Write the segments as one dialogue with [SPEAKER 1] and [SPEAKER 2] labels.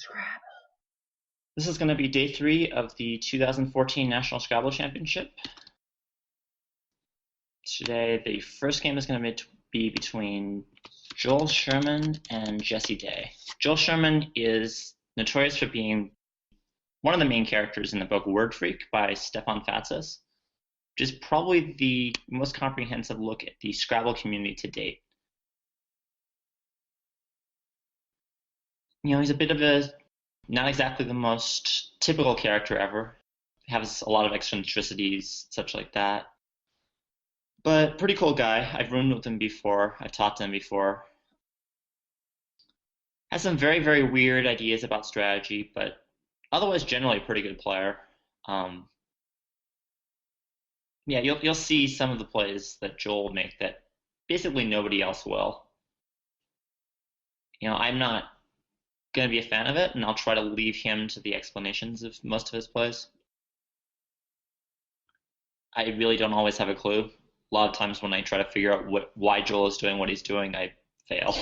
[SPEAKER 1] Scrabble. This is going to be day 3 of the 2014 National Scrabble Championship. Today, the first game is going to be between Joel Sherman and Jesse Day. Joel Sherman is notorious for being one of the main characters in the book Word Freak by Stefan Fatsis, which is probably the most comprehensive look at the Scrabble community to date. You know, he's a bit of not exactly the most typical character ever. He has a lot of eccentricities, such like that. But pretty cool guy. I've roomed with him before. I've talked to him before. Has some very, very weird ideas about strategy, but otherwise generally a pretty good player. Yeah, you'll see some of the plays that Joel will make that basically nobody else will. You know, I'm not going to be a fan of it, and I'll try to leave him to the explanations of most of his plays. I really don't always have a clue. A lot of times when I try to figure out why Joel is doing what he's doing, I fail.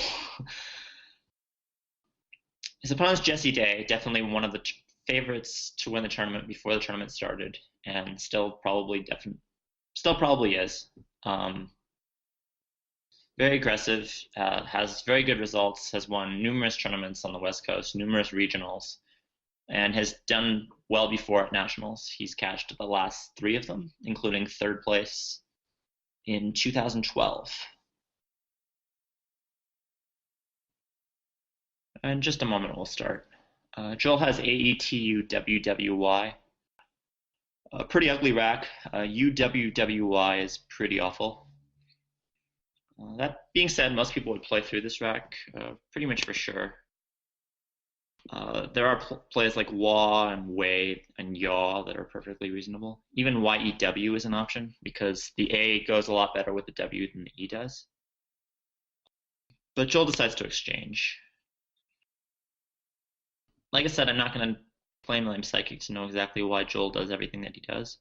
[SPEAKER 1] His opponent's Jesse Day, definitely one of the favorites to win the tournament before the tournament started, and still probably is. Very aggressive, has very good results, has won numerous tournaments on the West Coast, numerous regionals, and has done well before at nationals. He's cashed the last 3 of them, including 3rd place in 2012. In just a moment, we'll start. Joel has AETUWWY. A pretty ugly rack. UWWY is pretty awful. That being said, most people would play through this rack, pretty much for sure. There are plays like WA and WAY and YAW that are perfectly reasonable. Even YEW is an option because the A goes a lot better with the W than the E does. But Joel decides to exchange. Like I said, I'm not going to claim that I'm psychic to know exactly why Joel does everything that he does.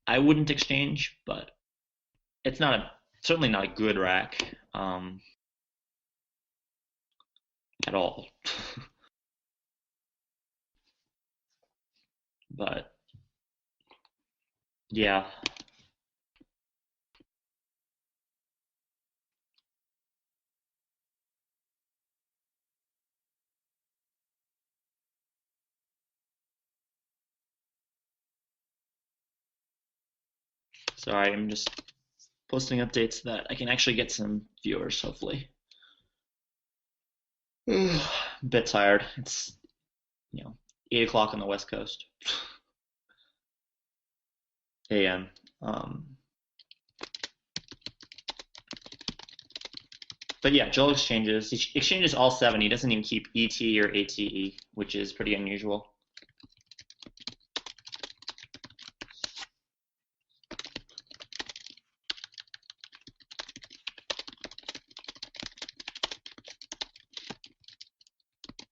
[SPEAKER 1] I wouldn't exchange, but it's certainly not a good rack at all. But yeah. Sorry, I'm just posting updates so that I can actually get some viewers, hopefully. A bit tired. It's 8 o'clock on the West Coast. AM. But yeah, Joel exchanges. He exchanges all 7. He doesn't even keep ET or ATE, which is pretty unusual.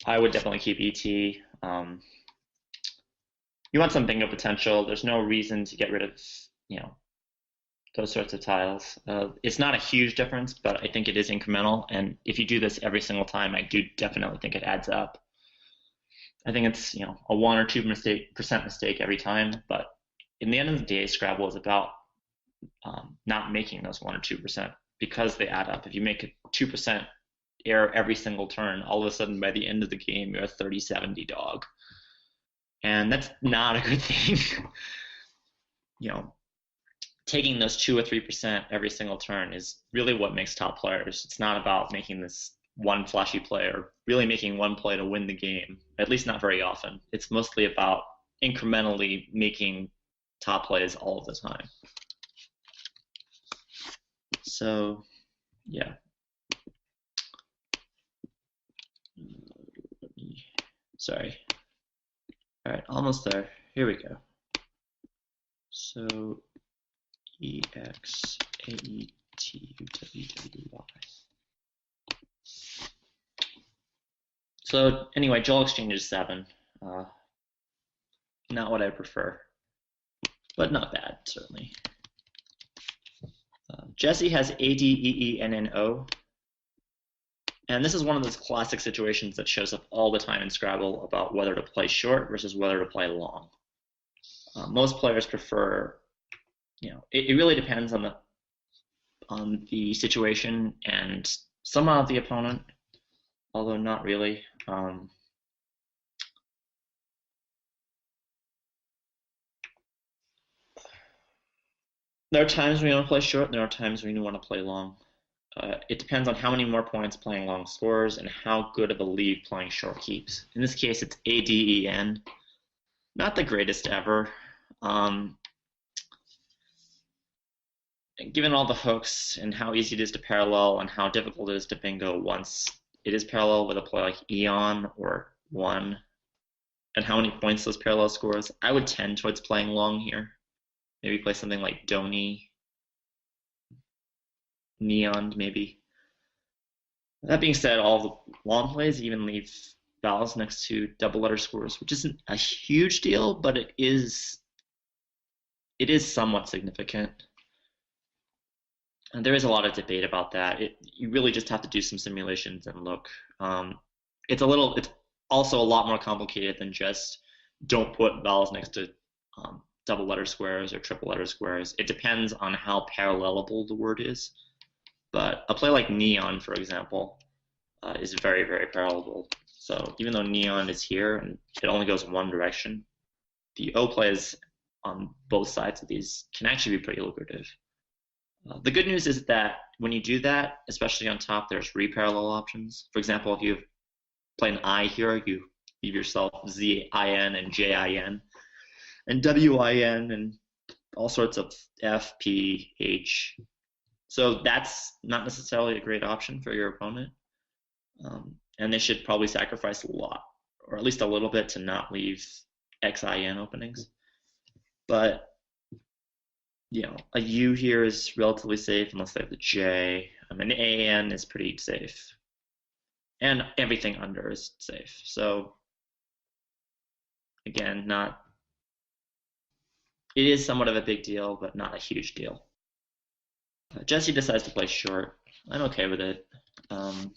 [SPEAKER 1] I would definitely keep ET. You want some bingo potential. There's no reason to get rid of, those sorts of tiles. It's not a huge difference, but I think it is incremental. And if you do this every single time, I do definitely think it adds up. I think it's a 1 or 2% mistake every time, but in the end of the day, Scrabble is about not making those 1 or 2% because they add up. If you make a 2% error every single turn, all of a sudden by the end of the game, you're a 30-70 dog. And that's not a good thing. Taking those 2 or 3% every single turn is really what makes top players. It's not about making this one flashy play or really making one play to win the game, at least not very often. It's mostly about incrementally making top plays all of the time. So, yeah. Sorry. All right, almost there. Here we go. So, EXAETUWWY. So anyway, Joel exchanges 7. Not what I prefer, but not bad, certainly. Jesse has ADEENNO. And this is one of those classic situations that shows up all the time in Scrabble about whether to play short versus whether to play long. Most players prefer, it really depends on the situation and somehow the opponent, although not really. There are times when you want to play short, and there are times when you want to play long. It depends on how many more points playing long scores and how good of a lead playing short keeps. In this case, it's ADEN. Not the greatest ever. Um, Given all the hooks and how easy it is to parallel and how difficult it is to bingo once it is parallel with a play like Eon or One, and how many points those parallel scores, I would tend towards playing long here. Maybe play something like Doni, Neon, maybe. That being said, all the long plays even leave vowels next to double letter scores, which isn't a huge deal, but it is somewhat significant. And there is a lot of debate about that. You really just have to do some simulations and look. It's also a lot more complicated than just don't put vowels next to double letter squares or triple letter squares. It depends on how parallelable the word is. But a play like Neon, for example, is very, very parallelable. So even though Neon is here and it only goes one direction, the O plays on both sides of these can actually be pretty lucrative. The good news is that when you do that, especially on top, there's reparallel options. For example, if you play an I here, you leave yourself ZIN and JIN and WIN and all sorts of F, P, H. So that's not necessarily a great option for your opponent. And they should probably sacrifice a lot, or at least a little bit, to not leave XIN openings. But a U here is relatively safe unless they have the J. An AN is pretty safe. And everything under is safe. So again, it is somewhat of a big deal, but not a huge deal. Jesse decides to play short. I'm okay with it. If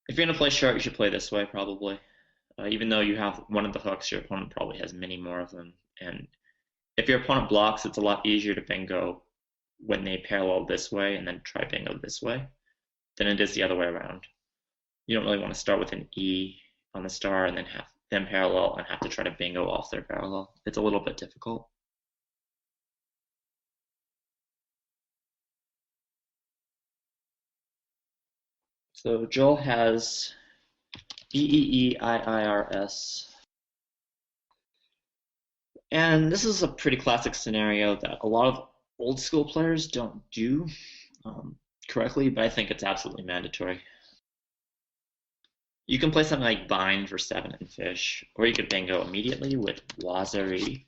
[SPEAKER 1] you're going to play short, you should play this way, probably. Even though you have one of the hooks, your opponent probably has many more of them. And if your opponent blocks, it's a lot easier to bingo when they parallel this way and then try bingo this way than it is the other way around. You don't really want to start with an E on the star and then have them parallel and have to try to bingo off their parallel. It's a little bit difficult. So Joel has EEEIIRS. And this is a pretty classic scenario that a lot of old school players don't do correctly, but I think it's absolutely mandatory. You can play something like Bind for 7 and Fish, or you could bingo immediately with Wazari.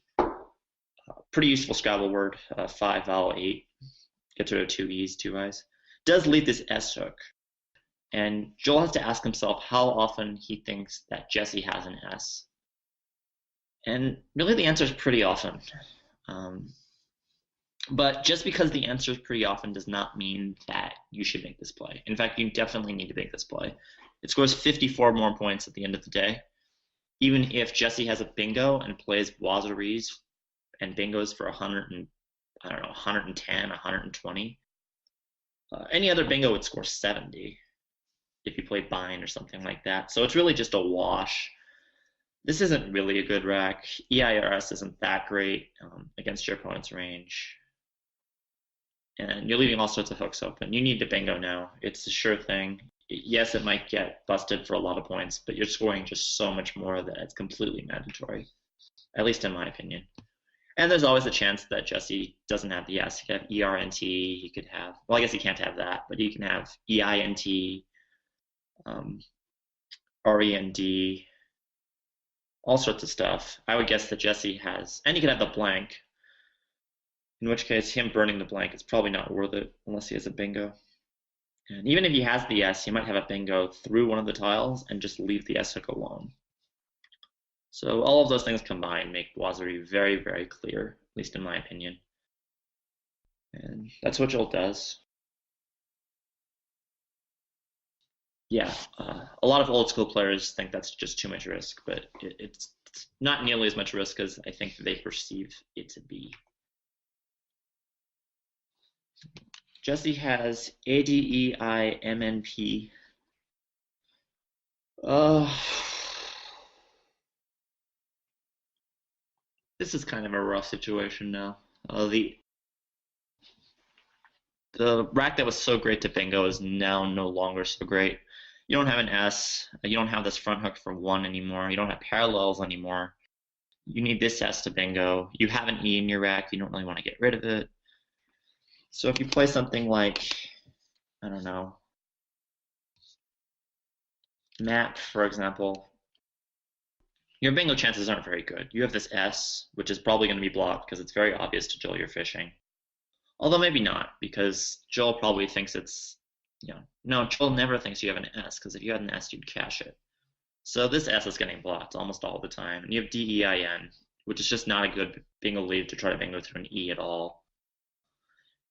[SPEAKER 1] Pretty useful Scrabble word, 5 vowel 8. Gets rid of 2 E's, 2 I's. Does leave this S hook. And Joel has to ask himself how often he thinks that Jesse has an S. And really the answer is pretty often. But just because the answer is pretty often does not mean that you should make this play. In fact, you definitely need to make this play. It scores 54 more points at the end of the day. Even if Jesse has a bingo and plays Wazaris and bingos for 110, 120. Any other bingo would score 70 if you play Bind or something like that. So it's really just a wash. This isn't really a good rack. EIRS isn't that great against your opponent's range. And you're leaving all sorts of hooks open. You need to bingo now. It's a sure thing. Yes, it might get busted for a lot of points, but you're scoring just so much more that it's completely mandatory, at least in my opinion. And there's always a chance that Jesse doesn't have the S. He could have ERNT. He could have, well, I guess he can't have that, but he can have EINT, REND, all sorts of stuff. I would guess that Jesse has, and he could have the blank, in which case him burning the blank is probably not worth it unless he has a bingo. And even if he has the S, he might have a bingo through one of the tiles and just leave the S hook alone. So all of those things combined make Wazari very, very clear, at least in my opinion. And that's what Joel does. Yeah, a lot of old school players think that's just too much risk, but it's not nearly as much risk as I think they perceive it to be. Jesse has ADEIMNP. Uh, this is kind of a rough situation now. The rack that was so great to bingo is now no longer so great. You don't have an S. You don't have this front hook for one anymore. You don't have parallels anymore. You need this S to bingo. You have an E in your rack. You don't really want to get rid of it. So if you play something like, I don't know, map, for example, your bingo chances aren't very good. You have this S, which is probably going to be blocked because it's very obvious to Joel you're fishing. Although maybe not, because Joel probably thinks it's, no, Joel never thinks you have an S, because if you had an S, you'd cache it. So this S is getting blocked almost all the time. And you have DEIN, which is just not a good bingo lead to try to bingo through an E at all.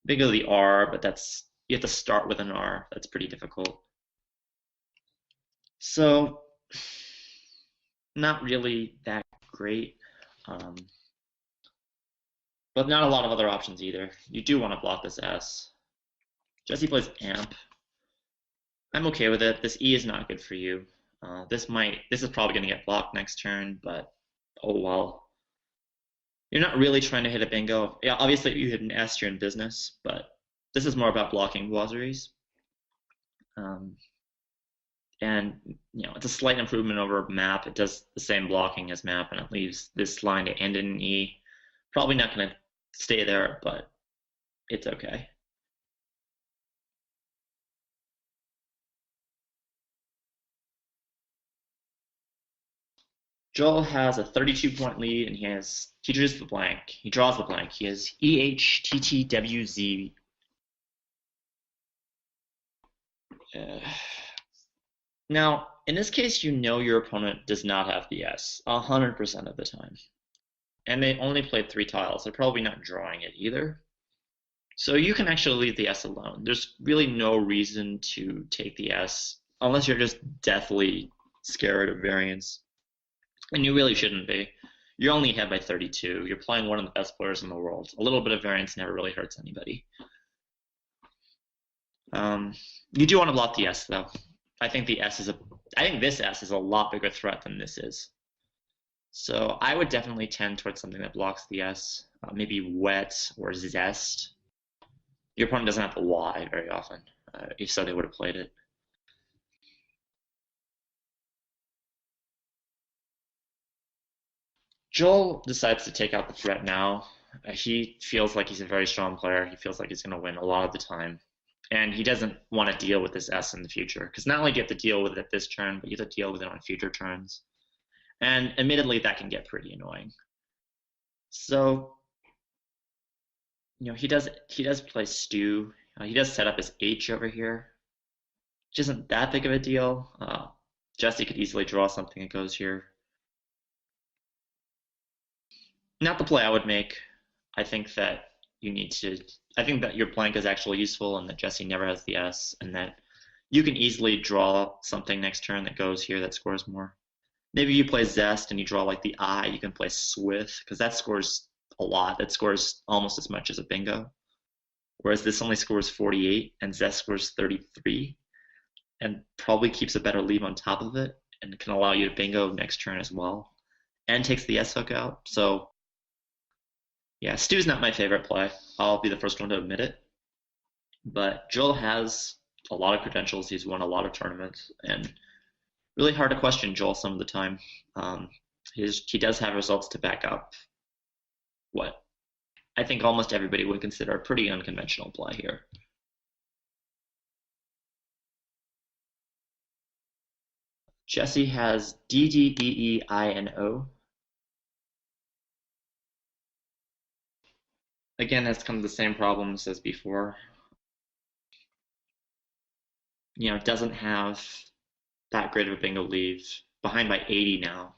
[SPEAKER 1] Bingo the R, but you have to start with an R. That's pretty difficult. So, not really that great. But not a lot of other options either. You do want to block this S. Jesse plays amp. I'm okay with it. This E is not good for you. This is probably going to get blocked next turn, but oh well. You're not really trying to hit a bingo. Yeah, obviously if you hit an S, you're in business, but this is more about blocking boiseries. And it's a slight improvement over map. It does the same blocking as map, and it leaves this line to end in an E. Probably not going to stay there, but it's okay. Joel has a 32-point lead, and he draws the blank. He draws the blank. He has EHTTWZ. Now, in this case, your opponent does not have the S 100% of the time. And they only played 3 tiles. They're probably not drawing it either. So you can actually leave the S alone. There's really no reason to take the S unless you're just deathly scared of variance. And you really shouldn't be. You're only ahead by 32. You're playing one of the best players in the world. A little bit of variance never really hurts anybody. You do want to block the S though. I think this S is a lot bigger threat than this is. So I would definitely tend towards something that blocks the S, maybe wet or zest. Your opponent doesn't have the Y very often. If so, they would have played it. Joel decides to take out the threat now. He feels like he's a very strong player. He feels like he's going to win a lot of the time. And he doesn't want to deal with this S in the future. Because not only do you have to deal with it this turn, but you have to deal with it on future turns. And admittedly, that can get pretty annoying. So, he does play stew. He does set up his H over here, which isn't that big of a deal. Jesse could easily draw something that goes here. Not the play I would make. I think that I think that your blank is actually useful and that Jesse never has the S and that you can easily draw something next turn that goes here that scores more. Maybe you play Zest and you draw like the I, you can play Swith, because that scores a lot. That scores almost as much as a bingo. Whereas this only scores 48 and Zest scores 33 and probably keeps a better lead on top of it and can allow you to bingo next turn as well and takes the S hook out. So yeah, Stew's not my favorite play. I'll be the first one to admit it. But Joel has a lot of credentials. He's won a lot of tournaments, and really hard to question Joel some of the time. He does have results to back up what I think almost everybody would consider a pretty unconventional play here. Jesse has DDEEINO. Again, it's kind of the same problems as before. It doesn't have that great of a bingo lead. Behind by 80 now.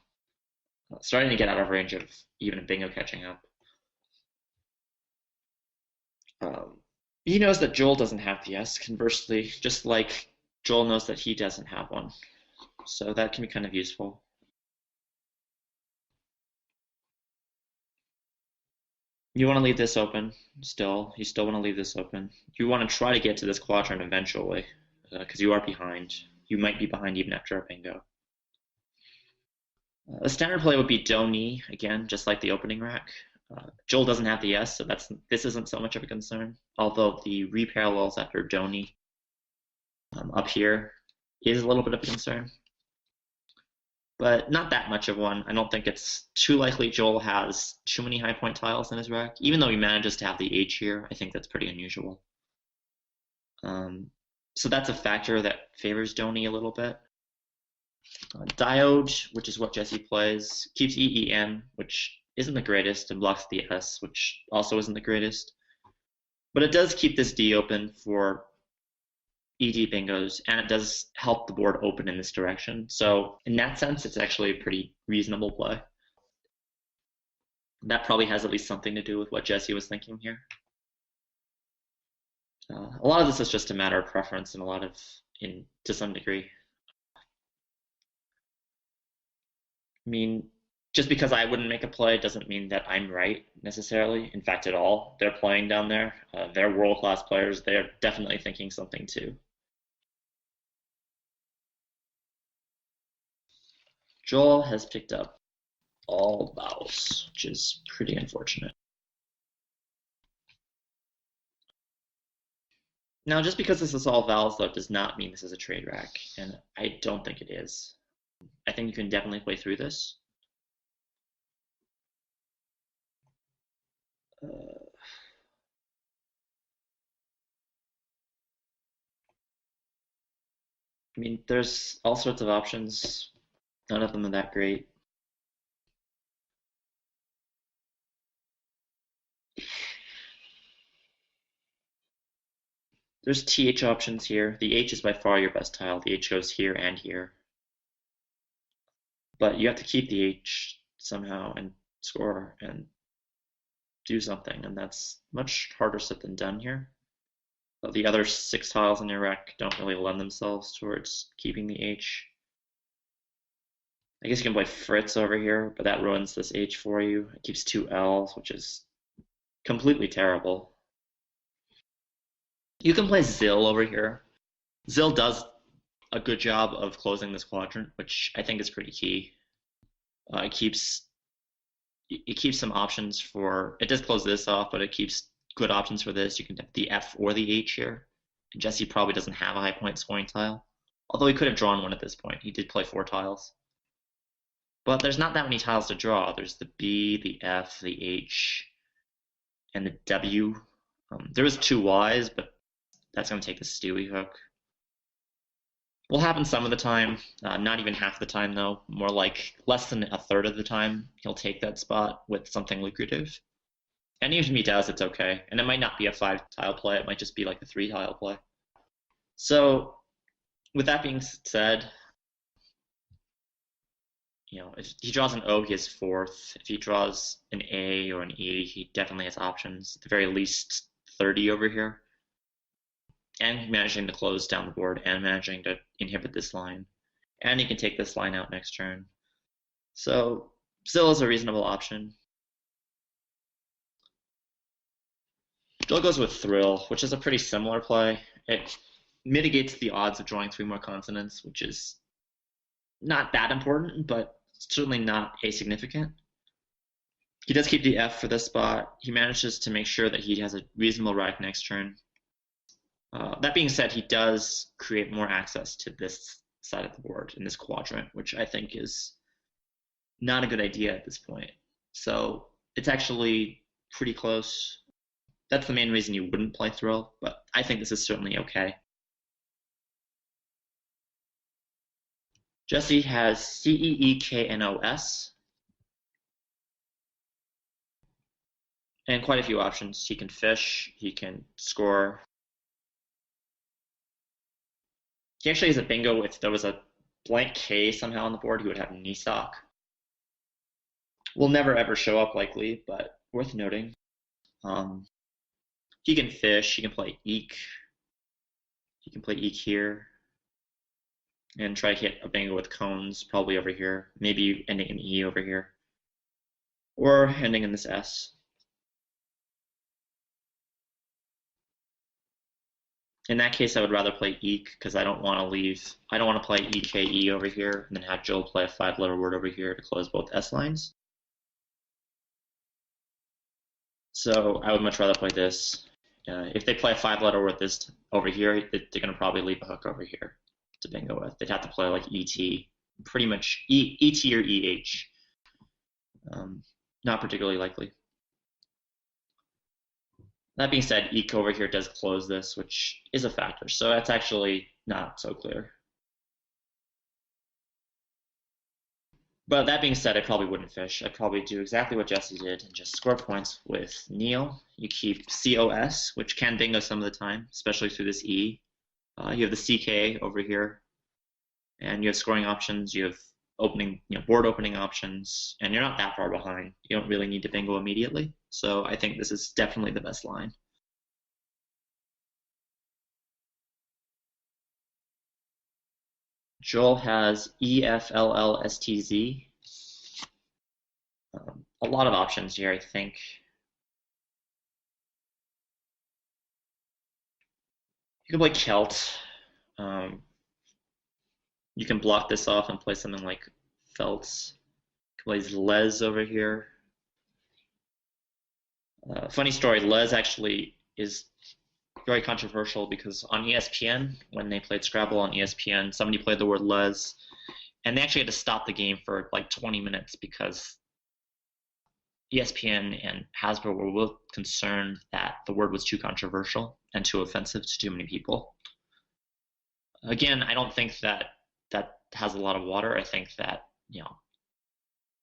[SPEAKER 1] Starting to get out of range of even a bingo catching up. He knows that Joel doesn't have the S. Conversely, just like Joel knows that he doesn't have one, so that can be kind of useful. You want to leave this open still. You still want to leave this open. You want to try to get to this quadrant eventually, because you are behind. You might be behind even after a bingo. A standard play would be do-ni, again, just like the opening rack. Joel doesn't have the S, so this isn't so much of a concern. Although the reparallels after do-ni up here is a little bit of a concern. But not that much of one. I don't think it's too likely Joel has too many high point tiles in his rack. Even though he manages to have the H here, I think that's pretty unusual. So that's a factor that favors do-ni a little bit. Diode, which is what Jesse plays, keeps EEN, which isn't the greatest, and blocks the S, which also isn't the greatest. But it does keep this D open for ED bingos, and it does help the board open in this direction. So in that sense, it's actually a pretty reasonable play. That probably has at least something to do with what Jesse was thinking here. A lot of this is just a matter of preference, and to some degree. I mean, just because I wouldn't make a play doesn't mean that I'm right necessarily. In fact, at all. They're playing down there. They're world-class players. They're definitely thinking something too. Joel has picked up all vowels, which is pretty unfortunate. Now, just because this is all vowels, though, does not mean this is a trade rack, and I don't think it is. I think you can definitely play through this. I mean, there's all sorts of options. None of them are that great. There's TH options here. The H is by far your best tile. The H goes here and here. But you have to keep the H somehow and score and do something, and that's much harder said than done here. But the other 6 tiles in your rack don't really lend themselves towards keeping the H. I guess you can play Fritz over here, but that ruins this H for you. It keeps 2 L's, which is completely terrible. You can play Zill over here. Zill does a good job of closing this quadrant, which I think is pretty key. It keeps some options for, it does close this off, but it keeps good options for this. You can have the F or the H here. And Jesse probably doesn't have a high point scoring tile, although he could have drawn one at this point. He did play 4 tiles. But there's not that many tiles to draw. There's the B, the F, the H, and the W. There is 2 Ys, but that's going to take the Stewie hook. Will happen some of the time, not even half the time though, more like less than a third of the time he'll take that spot with something lucrative. And even if he does, it's okay. And it might not be a 5-tile play, it might just be like a 3-tile play. So with that being said, if he draws an O, he has 4th. If he draws an A or an E, he definitely has options. At the very least 30 over here. And managing to close down the board and managing to inhibit this line. And he can take this line out next turn. So Zill is a reasonable option. Joel goes with Thrill, which is a pretty similar play. It mitigates the odds of drawing 3 more consonants, which is not that important, but certainly not asignificant. He does keep the F for this spot. He manages to make sure that he has a reasonable rack next turn. That being said, he does create more access to this side of the board in this quadrant, which I think is not a good idea at this point. So it's actually pretty close. That's the main reason you wouldn't play Thrill, but I think this is certainly okay. Jesse has CEEKNOS and quite a few options. He can fish, he can score. He actually has a bingo. If there was a blank K somehow on the board, he would have Nisak. Will never ever show up likely, but worth noting. He can fish, he can play Eek. He can play Eek here. and try to hit a bingo with cones, probably over here, maybe ending in E over here, or ending in this S. In that case, I would rather play Eek because I don't want to play EKE over here and then have Joel play a 5-letter word over here to close both S lines. So I would much rather play this. If they play a 5-letter word this over here, they're going to probably leave a hook over here to bingo with. They'd have to play like ET, pretty much ET or EH. Not particularly likely. That being said, Eek over here does close this, which is a factor. So that's actually not so clear. But that being said, I probably wouldn't fish. I'd probably do exactly what Jesse did and just score points with Neil. You keep COS, which can bingo some of the time, especially through this E. You have the CK over here, and you have scoring options. You have board opening options, and you're not that far behind. You don't really need to bingo immediately. So I think this is definitely the best line. Joel has EFLLSTZ. A lot of options here, I think. You can play Celt. You can block this off and play something like Feltz. You can play Les over here. Funny story, Les actually is very controversial because on ESPN, when they played Scrabble on ESPN, somebody played the word Les, and they actually had to stop the game for like 20 minutes because ESPN and Hasbro were both concerned that the word was too controversial and too offensive to too many people. Again, I don't think that has a lot of water. I think that,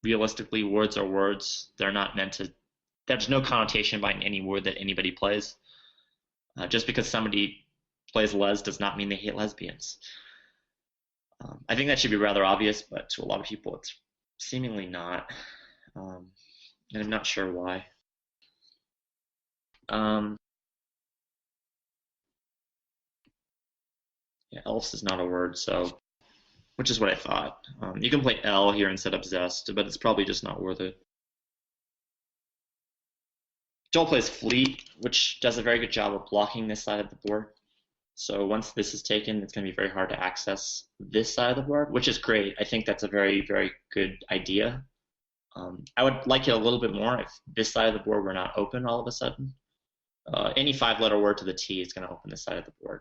[SPEAKER 1] realistically, words are words. They're not meant to, there's no connotation behind any word that anybody plays. Just because somebody plays les does not mean they hate lesbians. I think that should be rather obvious, but to a lot of people, it's seemingly not. And I'm not sure why. Yeah, elves is not a word, so, which is what I thought. You can play L here instead of zest, but it's probably just not worth it. Joel plays fleet, which does a very good job of blocking this side of the board. So once this is taken, it's going to be very hard to access this side of the board, which is great. I think that's a very, very good idea. I would like it a little bit more if this side of the board were not open all of a sudden. Any 5-letter word to the T is going to open this side of the board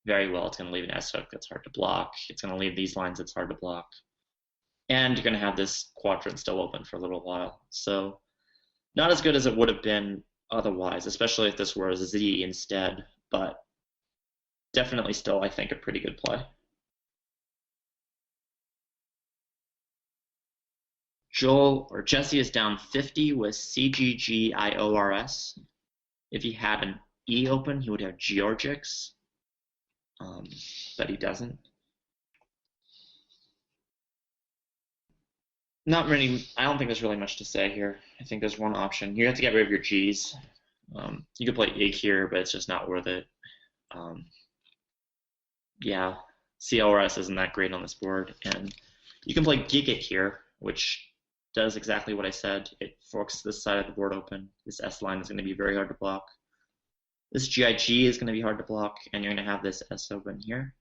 [SPEAKER 1] very well. It's going to leave an S hook that's hard to block. It's going to leave these lines that's hard to block. And you're going to have this quadrant still open for a little while. So not as good as it would have been otherwise, especially if this were a Z instead, but definitely still, I think, a pretty good play. Jesse is down 50 with CGGIORS. If he had an E open, he would have Georgix, but he doesn't. Not really, I don't think there's really much to say here. I think there's one option. You have to get rid of your G's. You could play Ig here, but it's just not worth it. Yeah, CLRS isn't that great on this board. And you can play Gigit here, which does exactly what I said. It forks this side of the board open. This S line is going to be very hard to block. This GIG is going to be hard to block, and you're going to have this S open here.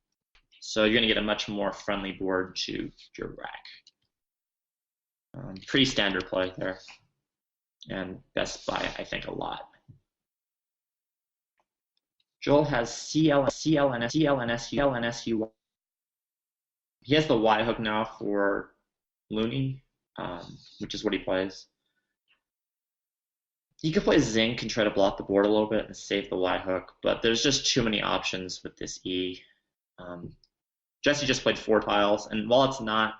[SPEAKER 1] So you're going to get a much more friendly board to your rack. Pretty standard play there, and best by, I think, a lot. Joel has CLNSU. He has the Y hook now for Looney, which is what he plays. You could play Zinc and try to block the board a little bit and save the Y hook, but there's just too many options with this E. Jesse just played 4 tiles, and while it's not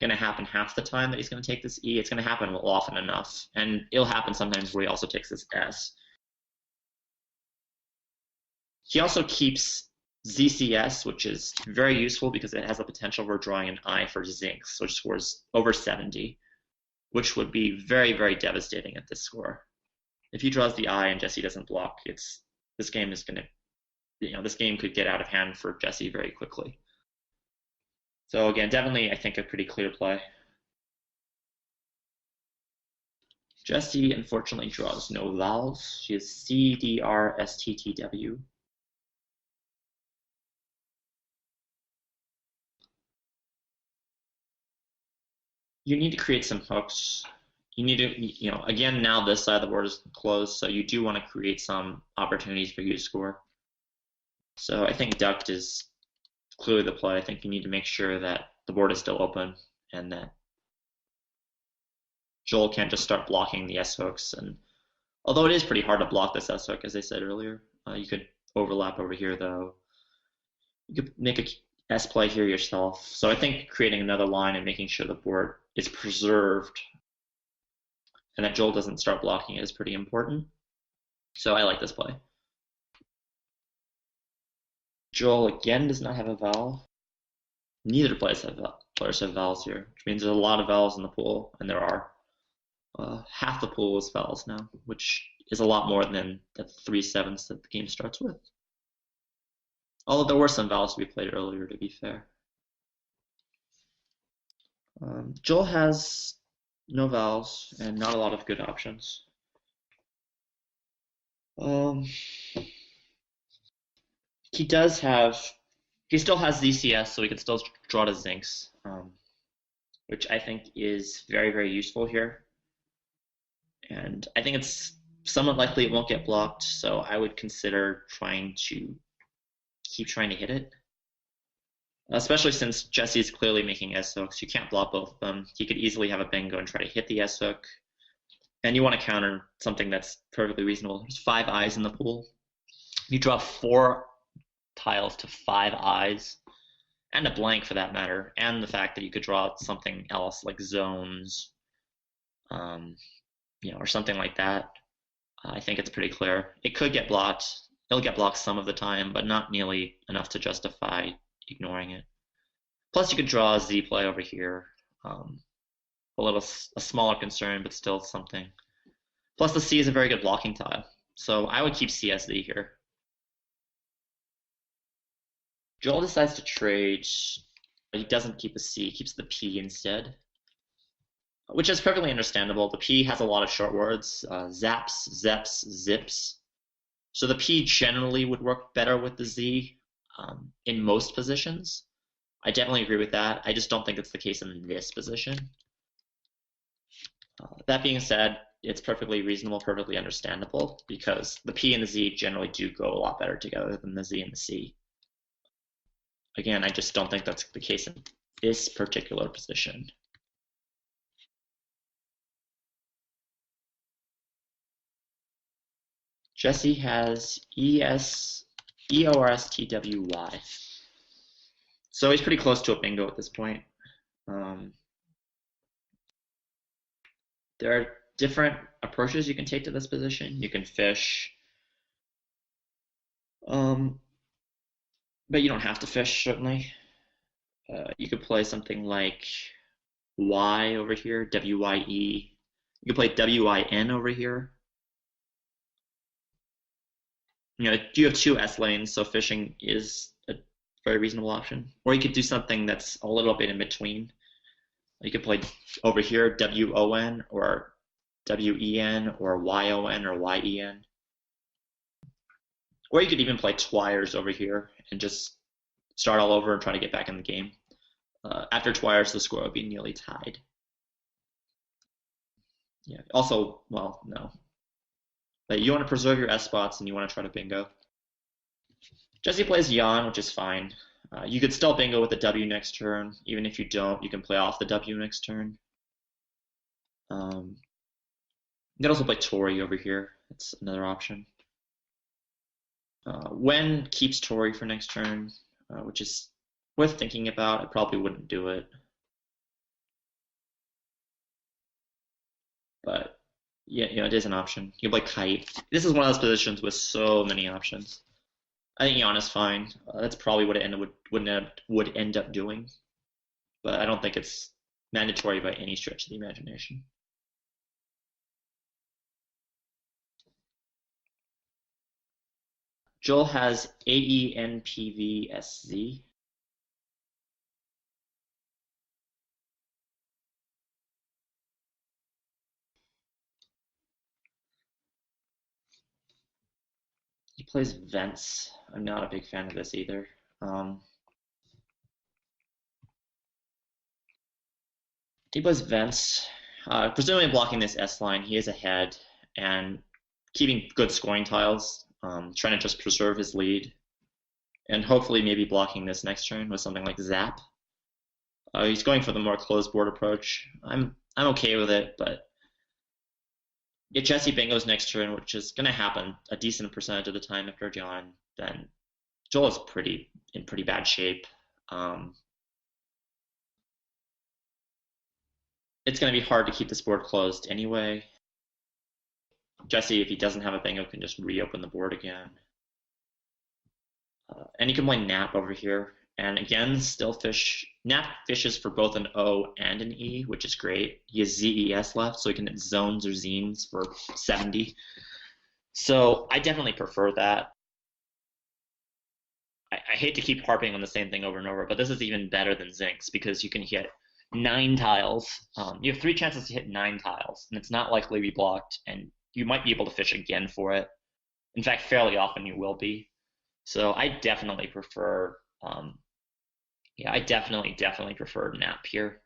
[SPEAKER 1] going to happen half the time that he's going to take this E, it's going to happen often enough, and it'll happen sometimes where he also takes this S. He also keeps ZCS, which is very useful because it has the potential for drawing an I for Zinc, which scores over 70, which would be very, very devastating at this score. If he draws the I and Jesse doesn't block, this game is going to, this game could get out of hand for Jesse very quickly. So again, definitely I think a pretty clear play. Jessie unfortunately draws no vowels. She has C, D, R, S, T, T, W. You need to create some hooks. You need to, again, now this side of the board is closed, so you do want to create some opportunities for you to score. So I think ducked is clearly the play. I think you need to make sure that the board is still open and that Joel can't just start blocking the S hooks. And although it is pretty hard to block this S hook, as I said earlier, you could overlap over here though. You could make a S play here yourself. So I think creating another line and making sure the board is preserved and that Joel doesn't start blocking it is pretty important. So I like this play. Joel again does not have a vowel. Neither players have vowels here, which means there's a lot of vowels in the pool, and there are. Half the pool is vowels now, which is a lot more than the 3/7 that the game starts with. Although there were some vowels to be played earlier, to be fair. Joel has no vowels and not a lot of good options. He still has ZCS, so he can still draw to Zinks, which I think is very, very useful here. And I think it's somewhat likely it won't get blocked, so I would consider trying to keep trying to hit it. Especially since Jesse is clearly making S hooks. You can't block both of them. He could easily have a bingo and try to hit the S hook. And you want to counter something that's perfectly reasonable. There's 5 eyes in the pool. You draw 4 tiles to 5 eyes, and a blank for that matter, and the fact that you could draw something else like zones, or something like that. I think it's pretty clear. It could get blocked. It'll get blocked some of the time, but not nearly enough to justify ignoring it. Plus, you could draw a Z play over here. A smaller concern, but still something. Plus, the C is a very good blocking tile, so I would keep CSZ here. Joel decides to trade, but he doesn't keep the C, he keeps the P instead, which is perfectly understandable. The P has a lot of short words, zaps, zeps, zips. So the P generally would work better with the Z in most positions. I definitely agree with that. I just don't think it's the case in this position. That being said, it's perfectly reasonable, perfectly understandable, because the P and the Z generally do go a lot better together than the Z and the C. Again, I just don't think that's the case in this particular position. Jesse has EORSTWY. So he's pretty close to a bingo at this point. There are different approaches you can take to this position. You can fish, but you don't have to fish, certainly. You could play something like Y over here, WYE. You could play WIN over here. You have 2 S lanes, so fishing is a very reasonable option. Or you could do something that's a little bit in between. You could play over here WON or WEN or YON or YEN. Or you could even play Twires over here and just start all over and try to get back in the game. After Twires, the score would be nearly tied. Yeah. Also, well, no. But you want to preserve your S spots and you want to try to bingo. Jesse plays Yan, which is fine. You could still bingo with the W next turn. Even if you don't, you can play off the W next turn. You can also play Tori over here. That's another option. Wen keeps Tori for next turn, which is worth thinking about. I probably wouldn't do it. But yeah, it is an option. You can play Kite. This is one of those positions with so many options. I think Yan is fine. That's probably what it would end up doing. But I don't think it's mandatory by any stretch of the imagination. Joel has AENPVSZ. plays vents. I'm not a big fan of this either. He plays vents. Presumably blocking this S line, he is ahead and keeping good scoring tiles, trying to just preserve his lead, and hopefully maybe blocking this next turn with something like Zap. He's going for the more closed board approach. I'm okay with it, but if Jesse bingos next turn, which is going to happen a decent percentage of the time after John, then Joel is in pretty bad shape. It's going to be hard to keep this board closed anyway. Jesse, if he doesn't have a bingo, can just reopen the board again. And he can play Nap over here. And again, still Nap fishes for both an O and an E, which is great. He has ZES left, so he can hit zones or zines for 70. So I definitely prefer that. I hate to keep harping on the same thing over and over, but this is even better than Zinx because you can hit 9 tiles. You have 3 chances to hit 9 tiles, and it's not likely to be blocked, and you might be able to fish again for it. In fact, fairly often you will be. So I definitely prefer, I definitely prefer Nap here.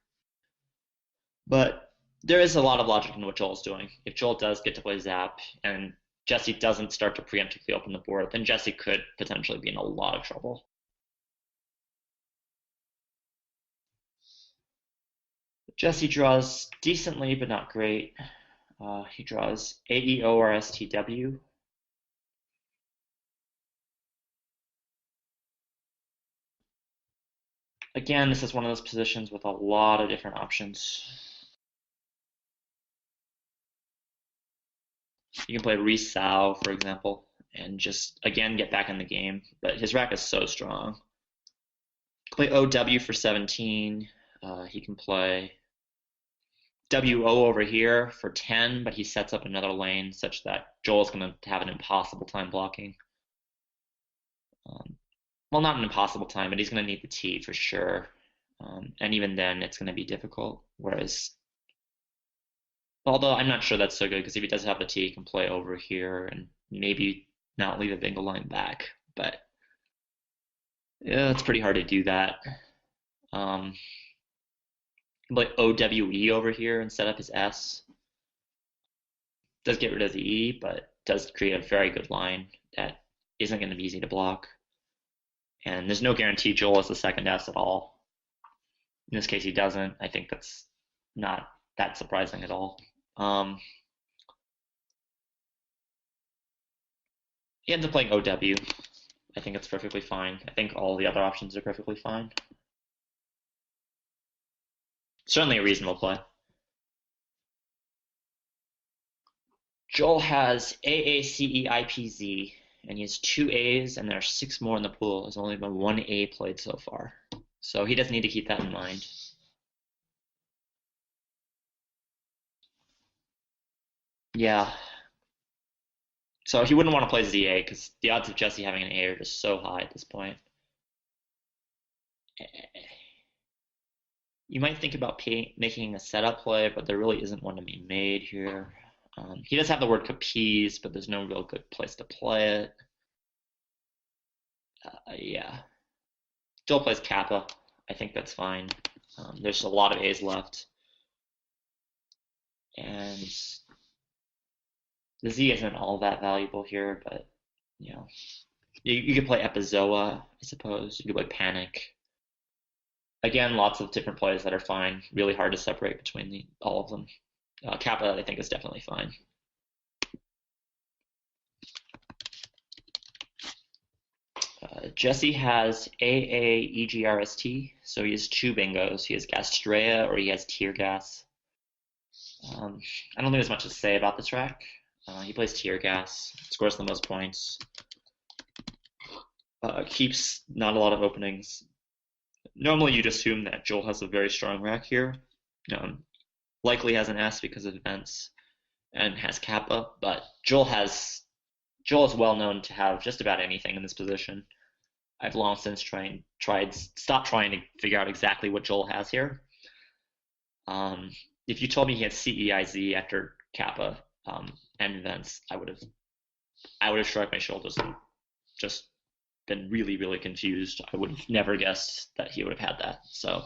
[SPEAKER 1] But there is a lot of logic in what Joel's doing. If Joel does get to play Zap and Jesse doesn't start to preemptively open the board, then Jesse could potentially be in a lot of trouble. Jesse draws decently, but not great. He draws AEORSTW. Again, this is one of those positions with a lot of different options. You can play Resao, for example, and just, again, get back in the game. But his rack is so strong. Play OW for 17. He can play WO over here for 10, but he sets up another lane such that Joel's going to have an impossible time blocking. Well, not an impossible time, but he's going to need the T for sure. And even then, it's going to be difficult. Whereas, although I'm not sure that's so good, because if he does have the T, he can play over here and maybe not leave a bingo line back. But yeah, it's pretty hard to do that. Like OWE over here and set up his S. Does get rid of the E, but does create a very good line that isn't going to be easy to block. And there's no guarantee Joel has the second S at all. In this case, he doesn't. I think that's not that surprising at all. He ends up playing OW. I think it's perfectly fine. I think all the other options are perfectly fine. Certainly a reasonable play. Joel has AACEIPZ, and he has 2 A's, and there are 6 more in the pool. There's only been 1 A played so far. So he does need to keep that in mind. Yeah. So he wouldn't want to play ZA, because the odds of Jesse having an A are just so high at this point. You might think about making a setup play, but there really isn't one to be made here. He does have the word capiz, but there's no real good place to play it. Yeah. Joel plays Kappa. I think that's fine. There's a lot of A's left. And the Z isn't all that valuable here, but, you know. You could play Epizoa, I suppose. You could play Panic. Again, lots of different plays that are fine. Really hard to separate between all of them. Kappa, I think, is definitely fine. Jesse has AAEGRST, so he has 2 bingos. He has Gastrea or he has Tear Gas. I don't think there's much to say about this rack. He plays Tear Gas, scores the most points, keeps not a lot of openings. Normally you'd assume that Joel has a very strong rack here. Likely has an S because of events and has Kappa, but Joel is well known to have just about anything in this position. I've long since stopped trying to figure out exactly what Joel has here. If you told me he had CEIZ after Kappa and events, I would have shrugged my shoulders and just been really, really confused. I would have never guessed that he would have had that. So,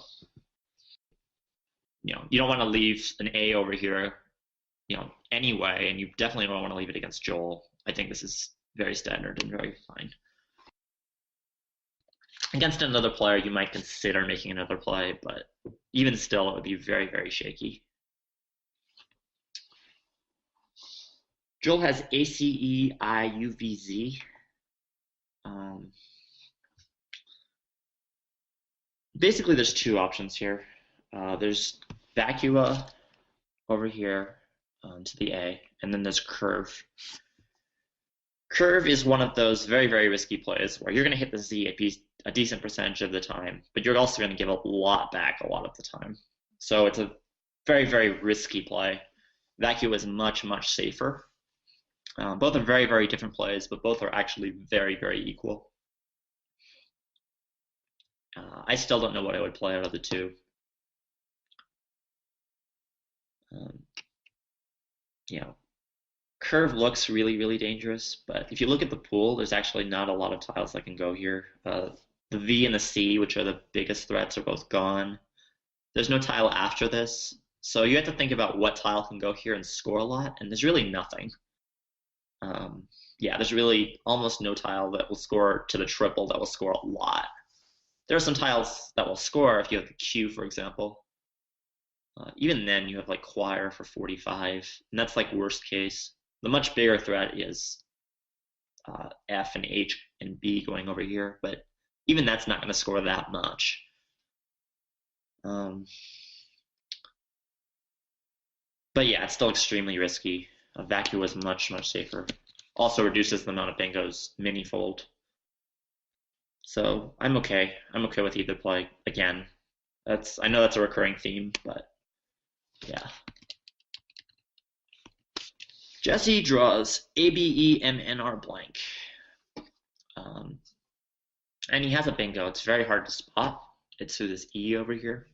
[SPEAKER 1] you don't want to leave an A over here, anyway, and you definitely don't want to leave it against Joel. I think this is very standard and very fine. Against another player, you might consider making another play, but even still, it would be very, very shaky. Joel has ACEIUVZ. Basically, there's two options here. There's vacua over here to the A, and then there's curve. Curve is one of those very, very risky plays where you're going to hit the Z a decent percentage of the time, but you're also going to give a lot back a lot of the time. So it's a very, very risky play. Vacua is much, much safer. Both are very, very different plays, but both are actually very, very equal. I still don't know what I would play out of the two. Curve looks really, really dangerous, but if you look at the pool, there's actually not a lot of tiles that can go here. The V and the C, which are the biggest threats, are both gone. There's no tile after this, so you have to think about what tile can go here and score a lot, and there's really nothing. There's really almost no tile that will score to the triple that will score a lot. There are some tiles that will score if you have the Q, for example. Even then, you have like choir for 45, and that's like worst case. The much bigger threat is F and H and B going over here, but even that's not going to score that much. But yeah, it's still extremely risky. Vacua is much, much safer. Also reduces the amount of bingos many-fold. So I'm okay. I'm okay with either play. Again, I know that's a recurring theme, but yeah. Jesse draws ABEMNR blank. And he has a bingo. It's very hard to spot. It's through this E over here.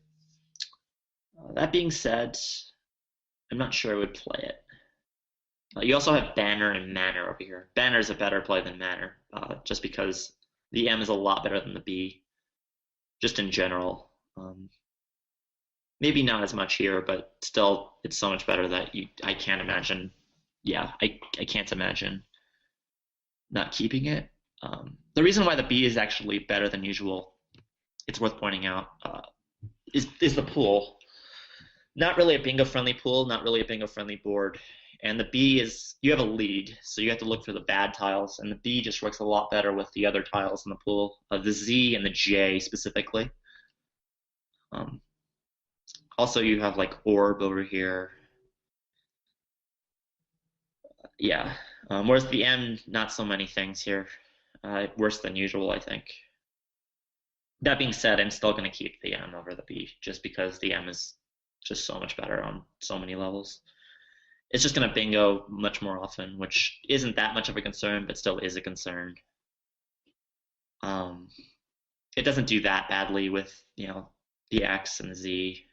[SPEAKER 1] That being said, I'm not sure I would play it. You also have Banner and Manor over here. Banner is a better play than Manor, just because the M is a lot better than the B, just in general. Maybe not as much here, but still, it's so much better that I can't imagine. Yeah, I can't imagine not keeping it. The reason why the B is actually better than usual, it's worth pointing out, is the pool. Not really a bingo-friendly pool, not really a bingo-friendly board. And the B is, you have a lead, so you have to look for the bad tiles, and the B just works a lot better with the other tiles in the pool, the Z and the J specifically. Also, you have like orb over here. Whereas the M, not so many things here. Worse than usual, I think. That being said, I'm still going to keep the M over the B, just because the M is just so much better on so many levels. It's just going to bingo much more often, which isn't that much of a concern, but still is a concern. It doesn't do that badly with, the X and the Z.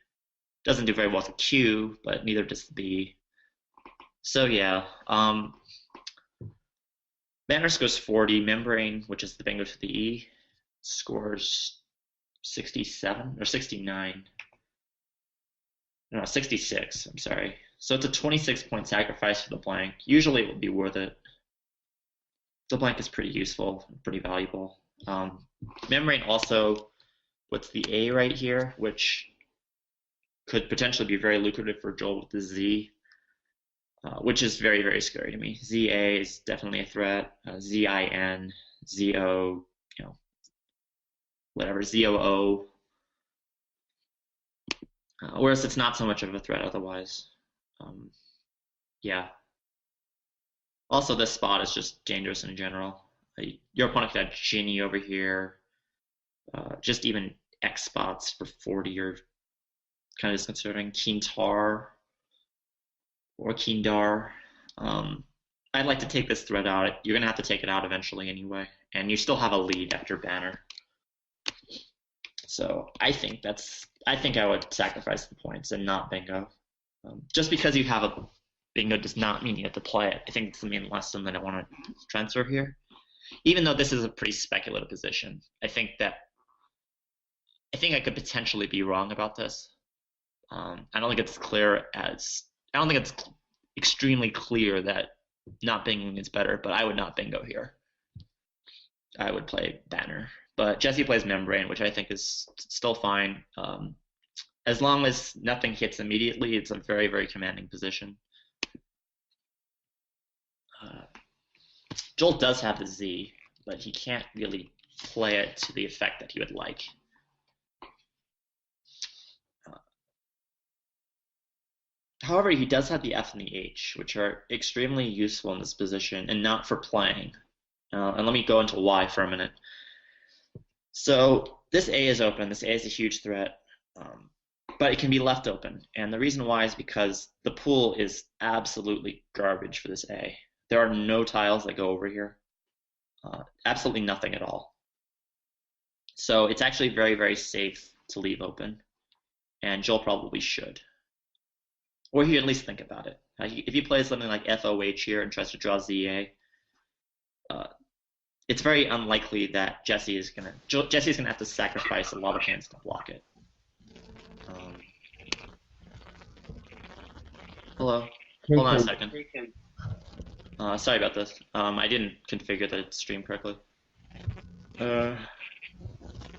[SPEAKER 1] It doesn't do very well with the Q, but neither does the B. So yeah, Banner scores 40. Membrane, which is the bingo to the E, scores 67 or 69. No, 66. I'm sorry. So it's a 26-point sacrifice for the blank. Usually it would be worth it. The blank is pretty useful, pretty valuable. Membrane also puts the A right here, which could potentially be very lucrative for Joel with the Z, which is very, very scary to me. ZA is definitely a threat. ZIN, ZO, whatever, ZOO. Whereas it's not so much of a threat otherwise. Also, this spot is just dangerous in general. Your opponent could have Ginny over here. Just even X spots for 40 are kind of disconcerting. Keen Tar or Keen Dar. I'd like to take this threat out. You're going to have to take it out eventually anyway. And you still have a lead after Banner. So I think I would sacrifice the points and not bingo. Just because you have a bingo does not mean you have to play it. I think it's the main lesson that I want to transfer here. even though this is a pretty speculative position, I think I could potentially be wrong about this. I don't think it's clear as I don't think it's extremely clear that not binging is better, but I would not bingo here. I would play banner, but Jesse plays membrane, which I think is still fine. As long as nothing hits immediately, it's a very, very commanding position. Joel does have the Z, but he can't really play it to the effect that he would like. However, he does have the F and the H, which are extremely useful in this position and not for playing. And let me go into why for a minute. So this A is open. This A is a huge threat, but it can be left open. And the reason why is because the pool is absolutely garbage for this A. There are no tiles that go over here. Absolutely nothing at all. So it's actually very, very safe to leave open. And Joel probably should. Or he at least think about it. If he plays something like FOH here and tries to draw ZA, it's very unlikely that Jesse is gonna have to sacrifice a lot of hands to block it. Hello. Hold on a second. Sorry about this. I didn't configure the stream correctly. Do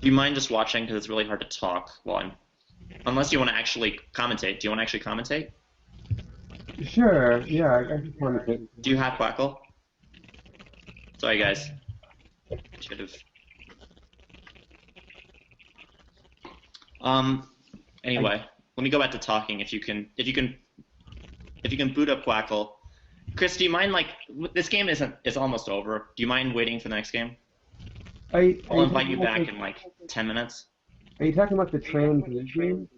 [SPEAKER 1] you mind just watching? Because it's really hard to talk while I'm. Unless you want to actually commentate. Do you want to actually commentate?
[SPEAKER 2] Sure, yeah, I just wanted to.
[SPEAKER 1] Do you have Quackle? Sorry, guys. Should have. Anyway, let me go back to talking. If you can boot up Quackle. Chris, do you mind, like, this game is almost over. Do you mind waiting for the next game? I'll invite you back in like 10 minutes.
[SPEAKER 2] Are you talking about the transition?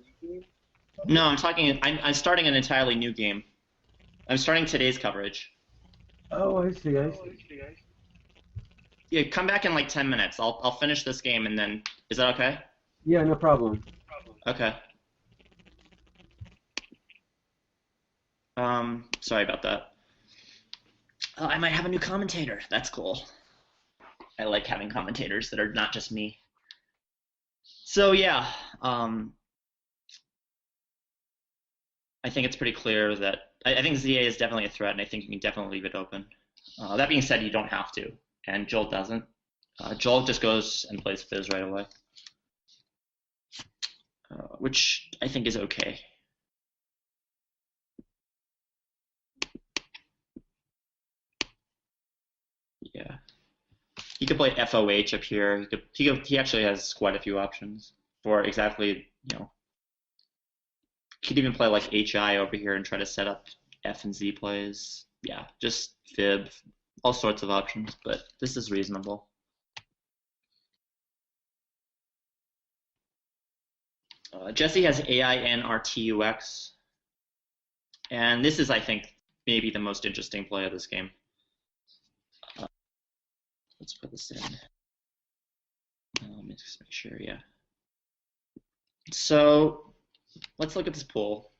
[SPEAKER 1] No, I'm starting an entirely new game. I'm starting today's coverage.
[SPEAKER 2] Oh, I see.
[SPEAKER 1] Yeah, come back in like 10 minutes. I'll finish this game and then is that okay?
[SPEAKER 2] Yeah, no problem.
[SPEAKER 1] Okay. Sorry about that. I might have a new commentator. That's cool. I like having commentators that are not just me. So yeah, I think it's pretty clear that I think ZA is definitely a threat, and I think you can definitely leave it open. That being said, you don't have to, and Joel doesn't. Joel just goes and plays Fizz right away, which I think is okay. Yeah, he could play FOH up here. He actually has quite a few options for exactly, you know. He could even play like HI over here and try to set up F and Z plays. Yeah, just fib, all sorts of options, but this is reasonable. Jesse has AI and RTUX, and this is, I think, maybe the most interesting play of this game. Let's put this in. Let me just make sure, yeah. So let's look at this pool.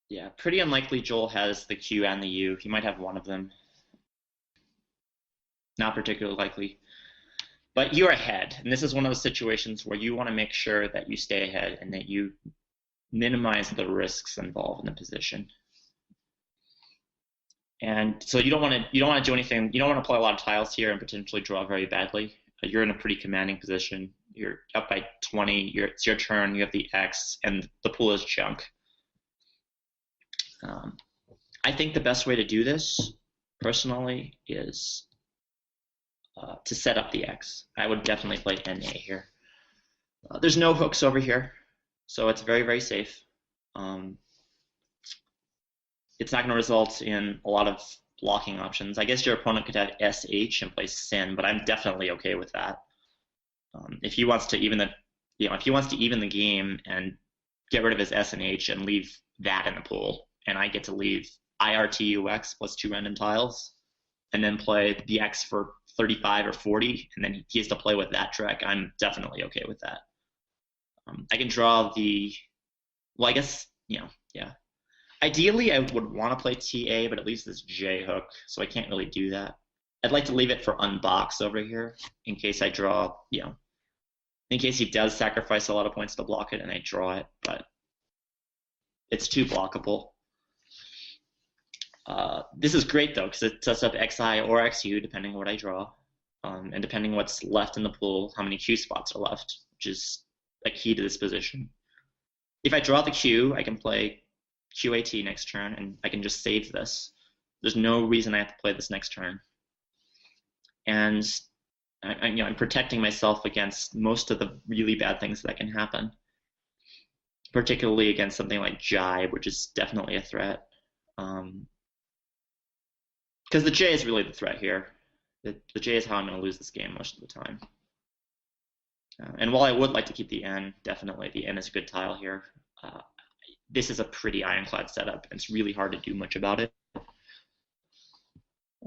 [SPEAKER 1] Yeah, pretty unlikely Joel has the Q and the U. He might have one of them. Not particularly likely. But you're ahead, and this is one of those situations where you want to make sure that you stay ahead and that you minimize the risks involved in the position. And so you don't want to do anything. You don't want to play a lot of tiles here and potentially draw very badly. You're in a pretty commanding position. You're up by 20. It's your turn. You have the X, and the pool is junk. I think the best way to do this, personally, is to set up the X. I would definitely play NA here. There's no hooks over here, so it's very, very safe. It's not going to result in a lot of blocking options. I guess your opponent could have SH and play Sin, but I'm definitely okay with that. If he wants to even the game and get rid of his S and H and leave that in the pool, and I get to leave IRTUX plus 2 random tiles, and then play the X for 35 or 40, and then he has to play with that trick, I'm definitely okay with that. I can draw the, well, I guess, yeah. Ideally, I would want to play TA, but it leaves this J hook, so I can't really do that. I'd like to leave it for unbox over here in case I draw, in case he does sacrifice a lot of points to block it and I draw it, but it's too blockable. This is great though, because it sets up XI or XU depending on what I draw, and depending what's left in the pool, how many Q spots are left, which is a key to this position. If I draw the Q, I can play QAT next turn, and I can just save this. There's no reason I have to play this next turn. And I'm protecting myself against most of the really bad things that can happen, particularly against something like Jibe, which is definitely a threat. Because the J is really the threat here. The J is how I'm going to lose this game most of the time. And while I would like to keep the N, definitely the N is a good tile here. This is a pretty ironclad setup, and it's really hard to do much about it.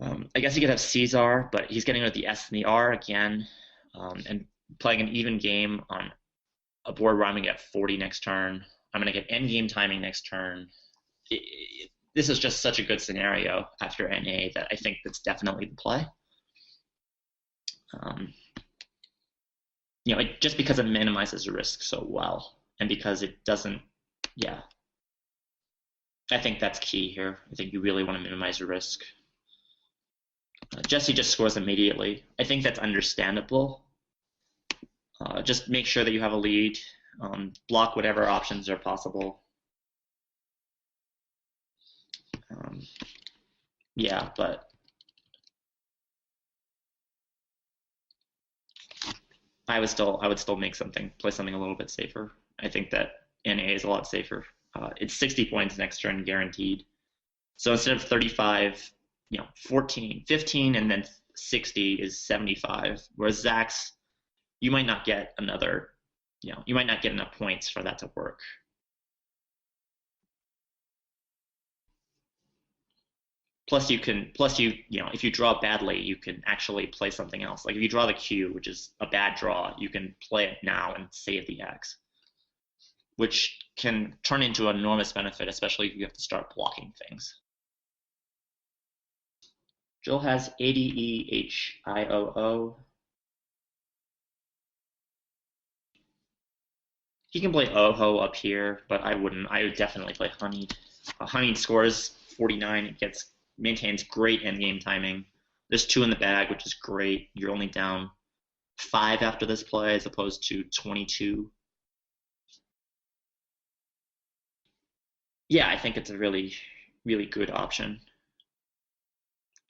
[SPEAKER 1] I guess he could have Caesar, but he's getting rid of the S and the R again, and playing an even game on a board where I'm going to get 40 next turn. I'm going to get endgame timing next turn. This is just such a good scenario after NA that I think that's definitely the play. Just because it minimizes the risk so well, and because it doesn't, I think that's key here. I think you really want to minimize the risk. Jesse just scores immediately. I think that's understandable. Just make sure that you have a lead. Block whatever options are possible. But I would still make play something a little bit safer. I think that NA is a lot safer. It's 60 points next turn guaranteed. So instead of 35, 14, 15, and then 60 is 75. Whereas Zach's, you might not get you might not get enough points for that to work. Plus, if you draw badly, you can actually play something else. Like if you draw the Q, which is a bad draw, you can play it now and save the X, which can turn into an enormous benefit, especially if you have to start blocking things. Joel has ADEHIOO. He can play Oho up here, but I wouldn't. I would definitely play Honeyed. Honeyed scores 49. It maintains great endgame timing. There's 2 in the bag, which is great. You're only down 5 after this play as opposed to 22. Yeah, I think it's a really, really good option.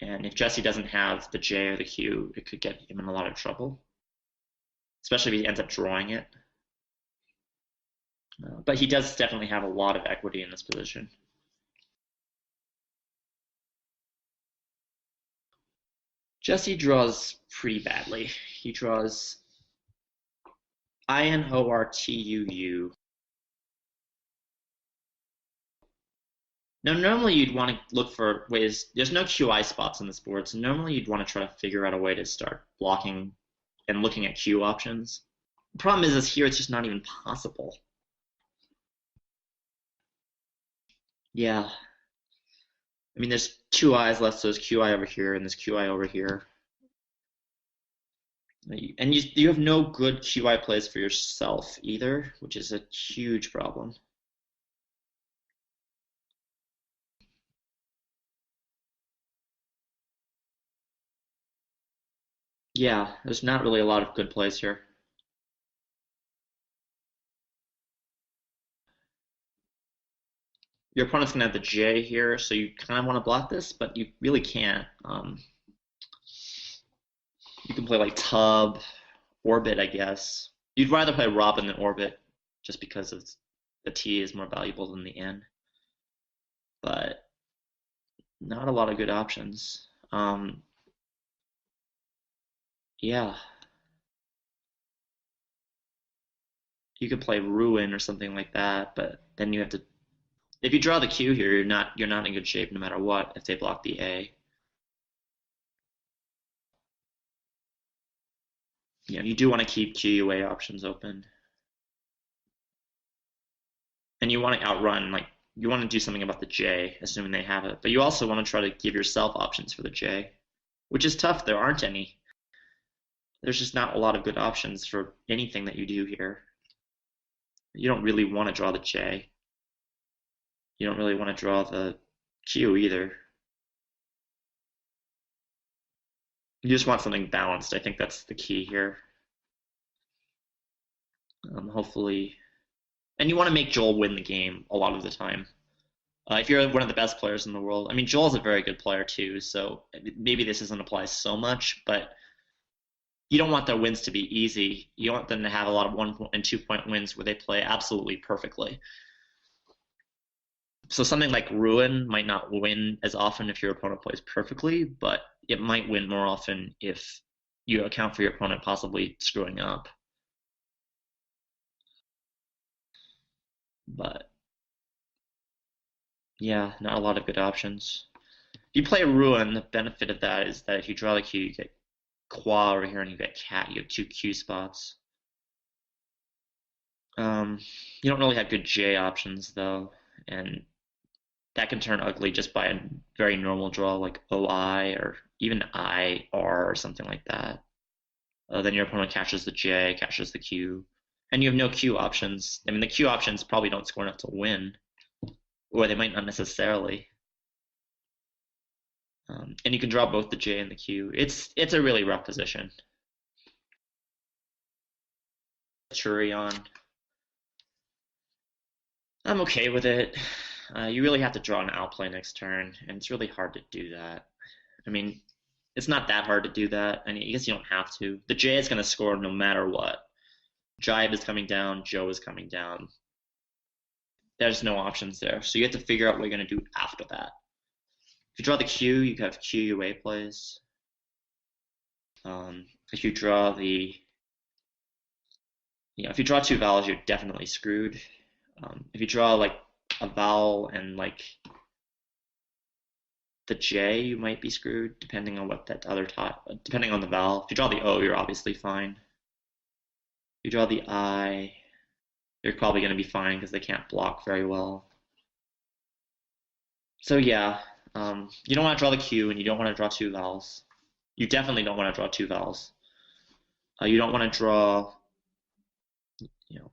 [SPEAKER 1] And if Jesse doesn't have the J or the Q, it could get him in a lot of trouble, especially if he ends up drawing it. But he does definitely have a lot of equity in this position. Jesse draws pretty badly. He draws INORTUU. Now, normally you'd want to look for ways. There's no QI spots on this board, so normally you'd want to try to figure out a way to start blocking and looking at Q options. The problem is here it's just not even possible. Yeah. I mean, there's 2 I's left, so there's QI over here, and there's QI over here. And you have no good QI plays for yourself either, which is a huge problem. Yeah, there's not really a lot of good plays here. Your opponent's gonna have the J here, so you kind of want to block this, but you really can't. You can play like Tub, Orbit, I guess. You'd rather play Robin than Orbit, just because of the T is more valuable than the N. But not a lot of good options. Yeah. You could play Ruin or something like that, but then you have to. If you draw the Q here, you're not in good shape no matter what if they block the A. You do want to keep QUA options open. And you want to outrun like You want to do something about the J, assuming they have it, but you also want to try to give yourself options for the J, which is tough. There aren't any. There's just not a lot of good options for anything that you do here. You don't really want to draw the J. You don't really want to draw the Q either. You just want something balanced. I think that's the key here. Hopefully, and you want to make Joel win the game a lot of the time. If you're one of the best players in the world, I mean, Joel's a very good player too, so maybe this doesn't apply so much, but you don't want their wins to be easy. You want them to have a lot of 1 and 2 point wins where they play absolutely perfectly. So something like Ruin might not win as often if your opponent plays perfectly, but it might win more often if you account for your opponent possibly screwing up. But yeah, not a lot of good options. If you play Ruin, the benefit of that is that if you draw the Q, you get Qua over here, and you get Cat. You have 2 Q spots. You don't really have good J options though, and that can turn ugly just by a very normal draw like OI or even IR or something like that. Then your opponent catches the J, catches the Q, and you have no Q options. I mean, the Q options probably don't score enough to win, or they might not necessarily. And you can draw both the J and the Q. It's a really rough position. Turion. I'm okay with it. You really have to draw an outplay next turn, and it's really hard to do that. I mean, it's not that hard to do that, and I guess you don't have to. The J is going to score no matter what. Jive is coming down, Joe is coming down. There's no options there, so you have to figure out what you're going to do after that. If you draw the Q, you have Q UA plays. If you draw the, if you draw 2 vowels, you're definitely screwed. If you draw like a vowel and like the J, you might be screwed depending on what that other type, depending on the vowel. If you draw the O, you're obviously fine. If you draw the I, you're probably going to be fine because they can't block very well. So yeah, you don't want to draw the Q, and you don't want to draw 2 vowels. You definitely don't want to draw 2 vowels. You don't want to draw,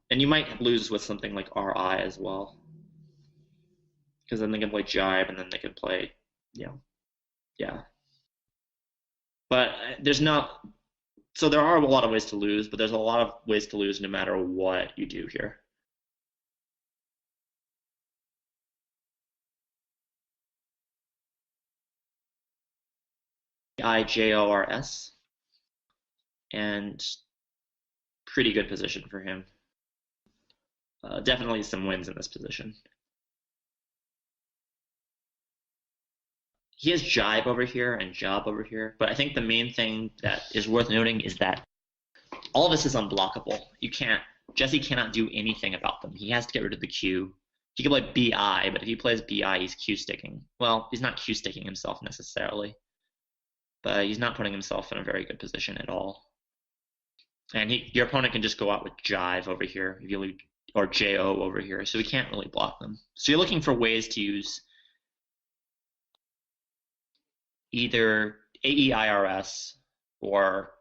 [SPEAKER 1] and you might lose with something like RI as well, because then they can play jive, and then they can play, yeah. But there's not. So there are a lot of ways to lose, but there's a lot of ways to lose no matter what you do here. IJORS, and pretty good position for him. Definitely some wins in this position. He has jibe over here and job over here, but I think the main thing that is worth noting is that all of this is unblockable. Jesse cannot do anything about them. He has to get rid of the Q. He can play BI, but if he plays BI, he's Q sticking. Well, he's not Q sticking himself necessarily, but he's not putting himself in a very good position at all. And your opponent can just go out with jive over here if you leave, or JO over here, so he can't really block them. So you're looking for ways to use either AEIRS or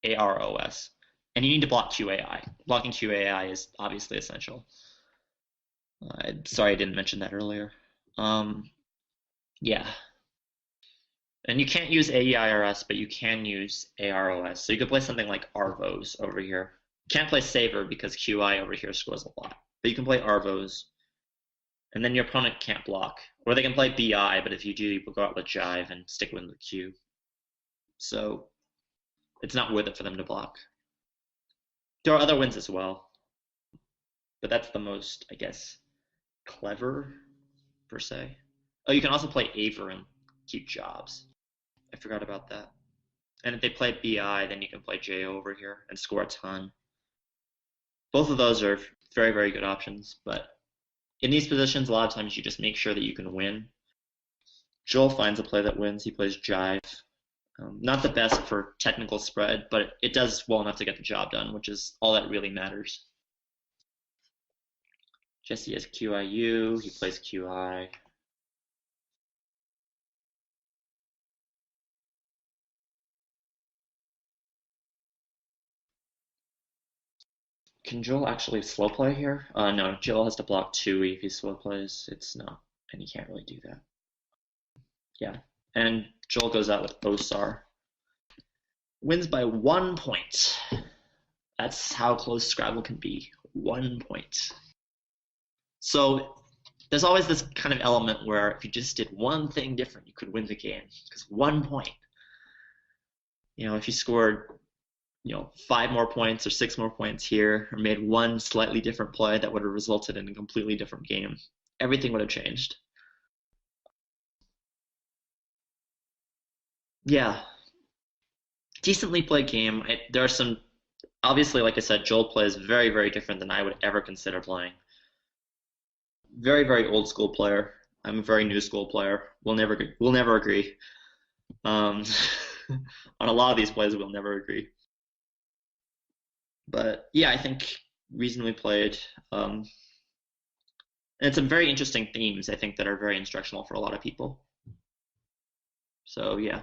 [SPEAKER 1] AROS, and you need to block QAI. Blocking QAI is obviously essential. Sorry I didn't mention that earlier. Yeah. And you can't use AEIRS, but you can use AROS. So you could play something like Arvos over here. You can't play Saver because QI over here scores a lot. But you can play Arvos, and then your opponent can't block. Or they can play BI, but if you do, you will go out with Jive and stick with the Q. So it's not worth it for them to block. There are other wins as well, but that's the most, I guess, clever, per se. Oh, you can also play Aver and keep jobs. I forgot about that. And if they play BI, then you can play JO over here and score a ton. Both of those are very, very good options, but in these positions, a lot of times you just make sure that you can win. Joel finds a play that wins. He plays Jive. Not the best for technical spread, but it does well enough to get the job done, which is all that really matters. Jesse has QIU. He plays QI. Can Joel actually slow play here? No, Joel has to block 2 if he slow plays. It's not, and he can't really do that. Yeah, and Joel goes out with Osar. Wins by 1 point. That's how close Scrabble can be. 1 point. So there's always this kind of element where if you just did one thing different, you could win the game. Because 1 point, if you scored, 5 more points or 6 more points here, or made one slightly different play that would have resulted in a completely different game, everything would have changed. Yeah, decently played game. There are some, obviously, like I said, Joel plays very, very different than I would ever consider playing. Very, very old school player. I'm a very new school player. We'll never agree. Um, on a lot of these plays, we'll never agree. But yeah, I think reasonably played. And it's some very interesting themes, I think, that are very instructional for a lot of people. So yeah.